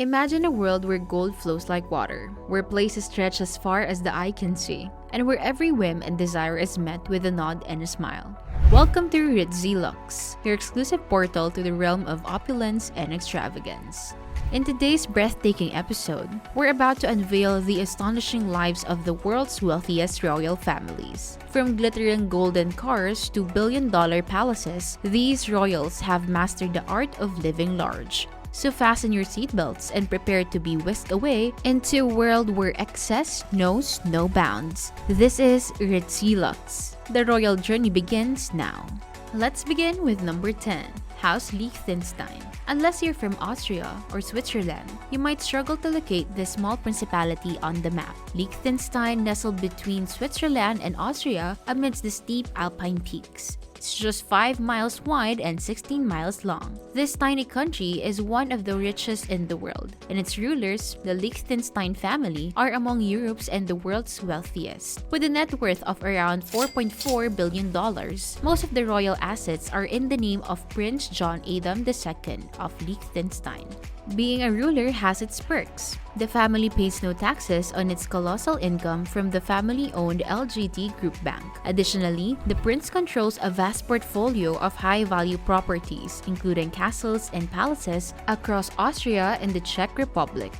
Imagine a world where gold flows like water, where places stretch as far as the eye can see, and where every whim and desire is met with a nod and a smile. Welcome to Ritzy Luxe, your exclusive portal to the realm of opulence and extravagance. In today's breathtaking episode, we're about to unveil the astonishing lives of the world's wealthiest royal families. From glittering golden cars to billion-dollar palaces, these royals have mastered the art of living large. So fasten your seatbelts and prepare to be whisked away into a world where excess knows no bounds. This is Ritzy Luxe. The royal journey begins now. Let's begin with number 10, House Liechtenstein. Unless you're from Austria or Switzerland, you might struggle to locate this small principality on the map. Liechtenstein nestled between Switzerland and Austria amidst the steep alpine peaks. It's just 5 miles wide and 16 miles long. This tiny country is one of the richest in the world, and its rulers, the Liechtenstein family, are among Europe's and the world's wealthiest. With a net worth of around $4.4 billion, most of the royal assets are in the name of Prince John Adam II of Liechtenstein. Being a ruler has its perks. The family pays no taxes on its colossal income from the family-owned LGT Group Bank. Additionally, the prince controls a vast portfolio of high-value properties, including castles and palaces across Austria and the Czech Republic.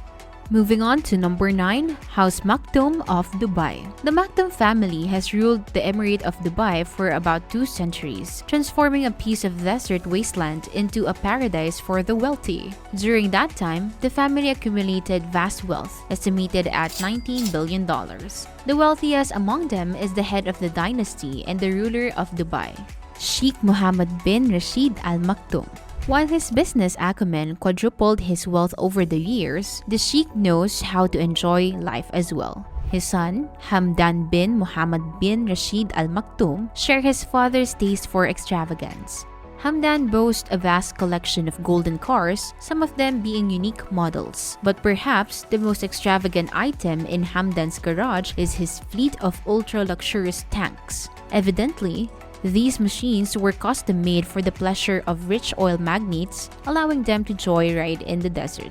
Moving on to number 9, House Maktoum of Dubai. The Maktoum family has ruled the Emirate of Dubai for about 2 centuries, transforming a piece of desert wasteland into a paradise for the wealthy. During that time, the family accumulated vast wealth, estimated at $19 billion. The wealthiest among them is the head of the dynasty and the ruler of Dubai, Sheikh Mohammed bin Rashid Al Maktoum. While his business acumen quadrupled his wealth over the years, the Sheikh knows how to enjoy life as well. His son, Hamdan bin Mohammed bin Rashid Al Maktoum, shares his father's taste for extravagance. Hamdan boasts a vast collection of golden cars, some of them being unique models. But perhaps the most extravagant item in Hamdan's garage is his fleet of ultra-luxurious tanks. Evidently, these machines were custom-made for the pleasure of rich oil magnates, allowing them to joyride in the desert.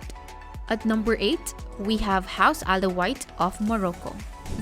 At number 8, we have House Alawite of Morocco.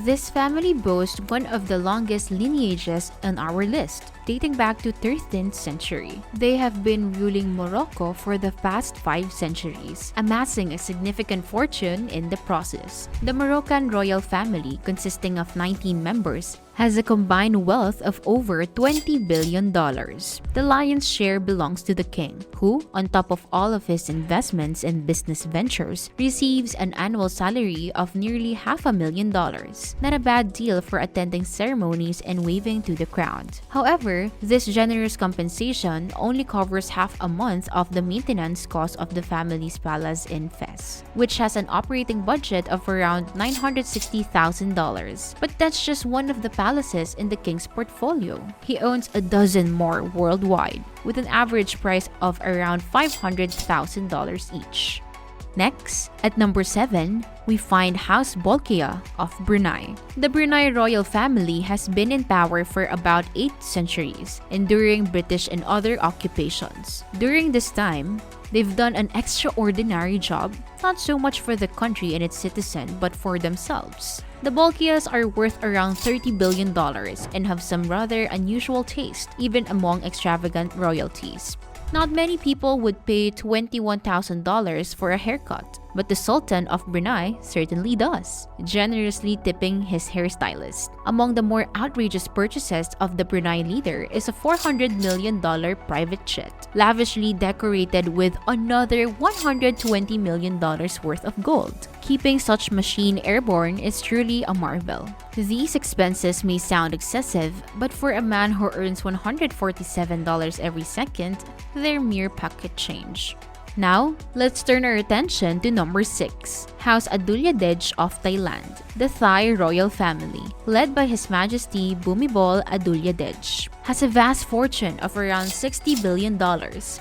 This family boasts one of the longest lineages on our list, dating back to 13th century. They have been ruling Morocco for the past 5 centuries, amassing a significant fortune in the process. The Moroccan royal family, consisting of 19 members, has a combined wealth of over $20 billion. The lion's share belongs to the king, who, on top of all of his investments and business ventures, receives an annual salary of nearly $500,000. Not a bad deal for attending ceremonies and waving to the crowd. However, this generous compensation only covers half a month of the maintenance cost of the family's palace in Fez, which has an operating budget of around $960,000. But that's just one of the palaces in the king's portfolio. He owns a dozen more worldwide, with an average price of around $500,000 each. Next, at number 7, we find House Bolkiah of Brunei. The Brunei royal family has been in power for about 8 centuries, enduring British and other occupations. During this time, they've done an extraordinary job, not so much for the country and its citizens, but for themselves. The Bolkiahs are worth around $30 billion and have some rather unusual taste, even among extravagant royalties. Not many people would pay $21,000 for a haircut, but the Sultan of Brunei certainly does, generously tipping his hairstylist. Among the more outrageous purchases of the Brunei leader is a $400 million private jet, lavishly decorated with another $120 million worth of gold. Keeping such machine airborne is truly a marvel. These expenses may sound excessive, but for a man who earns $147 every second, they're mere pocket change. Now, let's turn our attention to number 6, House Adulyadej of Thailand. The Thai royal family, led by His Majesty Bhumibol Adulyadej, has a vast fortune of around $60 billion,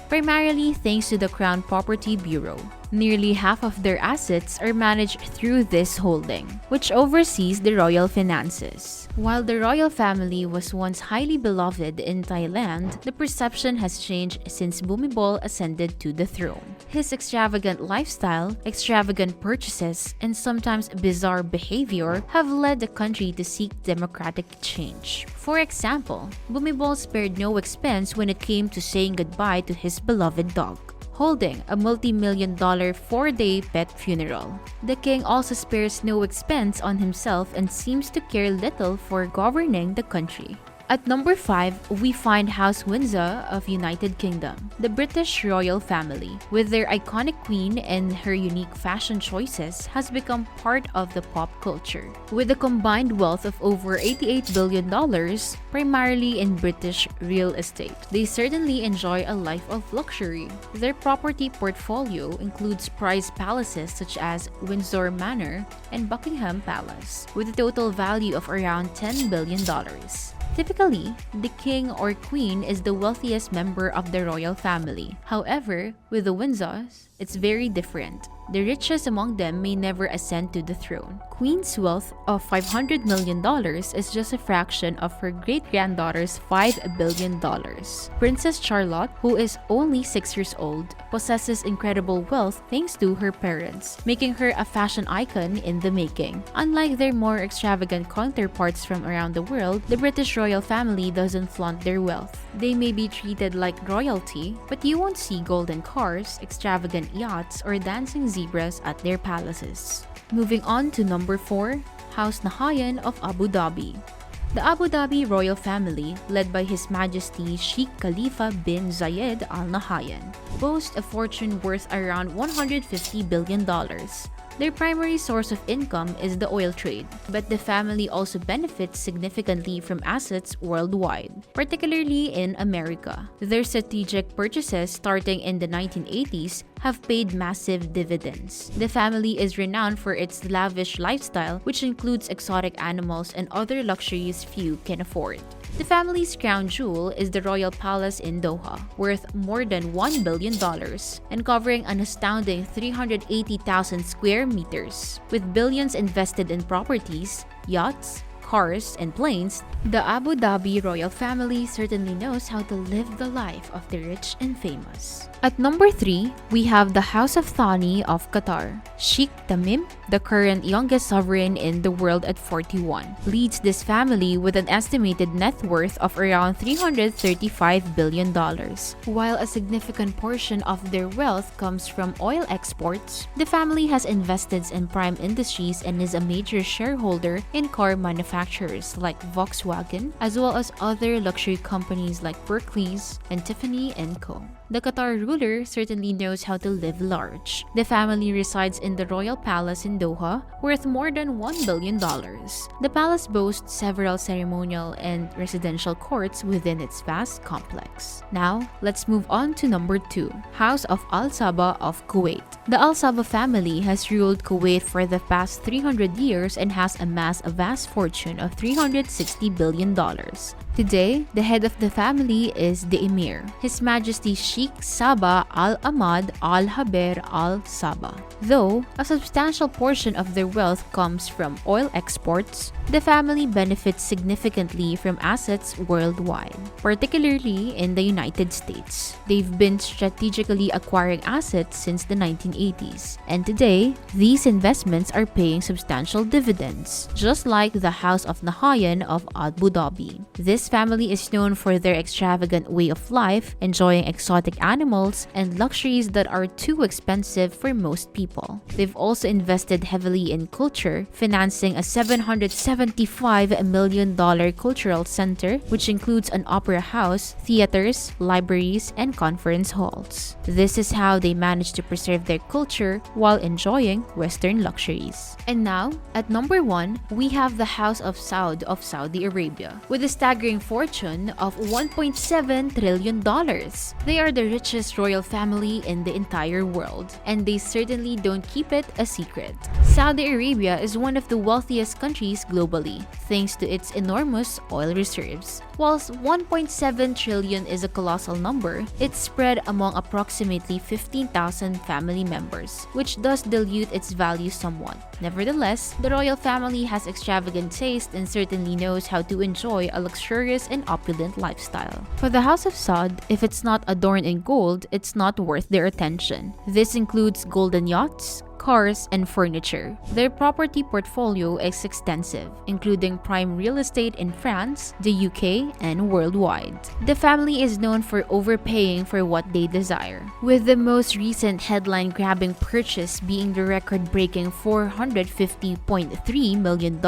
primarily thanks to the Crown Property Bureau. Nearly half of their assets are managed through this holding, which oversees the royal finances. While the royal family was once highly beloved in Thailand, the perception has changed since Bhumibol ascended to the throne. His extravagant lifestyle, extravagant purchases, and sometimes bizarre behavior have led the country to seek democratic change. For example, Bhumibol spared no expense when it came to saying goodbye to his beloved dog, holding a multi-million-dollar 4-day pet funeral. The king also spares no expense on himself and seems to care little for governing the country. At number 5, we find House Windsor of United Kingdom, the British royal family. With their iconic queen and her unique fashion choices, has become part of the pop culture. With a combined wealth of over $88 billion, primarily in British real estate, they certainly enjoy a life of luxury. Their property portfolio includes prized palaces such as Windsor Manor and Buckingham Palace, with a total value of around $10 billion. Typically, the king or queen is the wealthiest member of the royal family. However, with the Windsors, it's very different. The richest among them may never ascend to the throne. Queen's wealth of $500 million is just a fraction of her great-granddaughter's $5 billion. Princess Charlotte, who is only 6 years old, possesses incredible wealth thanks to her parents, making her a fashion icon in the making. Unlike their more extravagant counterparts from around the world, the British royal family doesn't flaunt their wealth. They may be treated like royalty, but you won't see golden cars, extravagant yachts, or dancing zebras at their palaces. Moving on to number 4, House Nahyan of Abu Dhabi. The Abu Dhabi royal family, led by His Majesty Sheikh Khalifa bin Zayed Al Nahyan, boasts a fortune worth around $150 billion. Their primary source of income is the oil trade, but the family also benefits significantly from assets worldwide, particularly in America. Their strategic purchases starting in the 1980s have paid massive dividends. The family is renowned for its lavish lifestyle, which includes exotic animals and other luxuries few can afford. The family's crown jewel is the Royal Palace in Doha, worth more than $1 billion and covering an astounding 380,000 square meters. With billions invested in properties, yachts, cars, and planes, the Abu Dhabi royal family certainly knows how to live the life of the rich and famous. At number 3, we have the House of Thani of Qatar. Sheikh Tamim, the current youngest sovereign in the world at 41, leads this family with an estimated net worth of around $335 billion. While a significant portion of their wealth comes from oil exports, the family has invested in prime industries and is a major shareholder in car manufacturers like Volkswagen, as well as other luxury companies like Berkeley's and Tiffany & Co. The Qatar ruler certainly knows how to live large. The family resides in the Royal Palace in Doha, worth more than $1 billion. The palace boasts several ceremonial and residential courts within its vast complex. Now, let's move on to number 2, House of Al Sabah of Kuwait. The Al Sabah family has ruled Kuwait for the past 300 years and has amassed a vast fortune of $360 billion. Today, the head of the family is the Emir, His Majesty Sheikh Sabah Al-Ahmad Al-Haber Al-Sabah. Though a substantial portion of their wealth comes from oil exports, the family benefits significantly from assets worldwide, particularly in the United States. They've been strategically acquiring assets since the 1980s, and today, these investments are paying substantial dividends, just like the House of Nahyan of Abu Dhabi. This family is known for their extravagant way of life, enjoying exotic animals and luxuries that are too expensive for most people. They've also invested heavily in culture, financing a $775 million cultural center, which includes an opera house, theaters, libraries, and conference halls. This is how they manage to preserve their culture while enjoying Western luxuries. And now, at number 1, we have the House of Saud of Saudi Arabia, with a staggering fortune of $1.7 trillion. They are the richest royal family in the entire world, and they certainly don't keep it a secret. Saudi Arabia is one of the wealthiest countries globally, thanks to its enormous oil reserves. Whilst 1.7 trillion is a colossal number, it's spread among approximately 15,000 family members, which does dilute its value somewhat. Nevertheless, the royal family has extravagant taste and certainly knows how to enjoy a luxurious and opulent lifestyle. For the House of Saud, if it's not adorned in gold, it's not worth their attention. This includes golden yachts, cars, and furniture. Their property portfolio is extensive, including prime real estate in France, the UK, and worldwide. The family is known for overpaying for what they desire, with the most recent headline-grabbing purchase being the record-breaking $450.3 million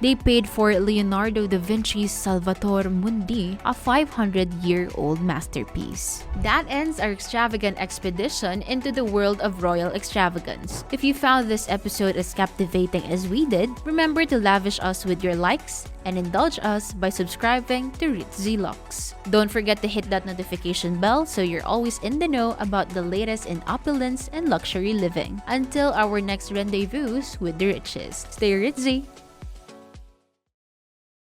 they paid for Leonardo da Vinci's Salvator Mundi, a 500-year-old masterpiece. That ends our extravagant expedition into the world of royal extravagance. If you found this episode as captivating as we did, remember to lavish us with your likes and indulge us by subscribing to Ritzy Luxe. Don't forget to hit that notification bell so you're always in the know about the latest in opulence and luxury living. Until our next rendezvous with the Richest. Stay Ritzy!